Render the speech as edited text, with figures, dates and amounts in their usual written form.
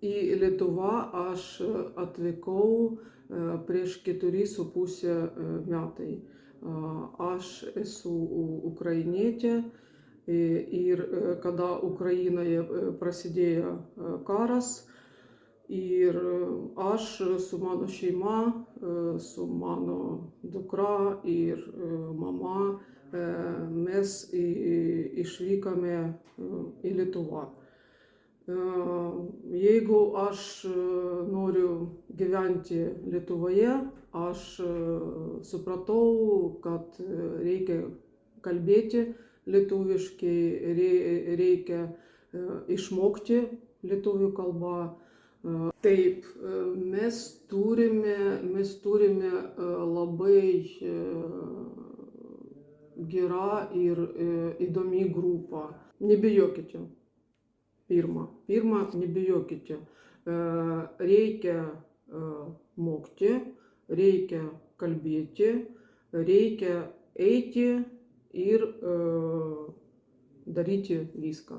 Į Lietuvą aš atvykau prieš 4,5 metai. Aš esu ukrainietė ir kada Ukrainoje prasidėjo karas, ir aš su mano šeima, su mano dukra ir mama, mes išvykome į Lietuvą. Jeigu aš noriu gyventi Lietuvoje, aš supratau, kad reikia kalbėti lietuviškai, reikia išmokti lietuvių kalbą. Taip, mes turime labai gerą ir įdomi grupą. Nebijokite. Pirma, nebijokite. Reikia mokti, reikia kalbėti, reikia eiti ir daryti viską.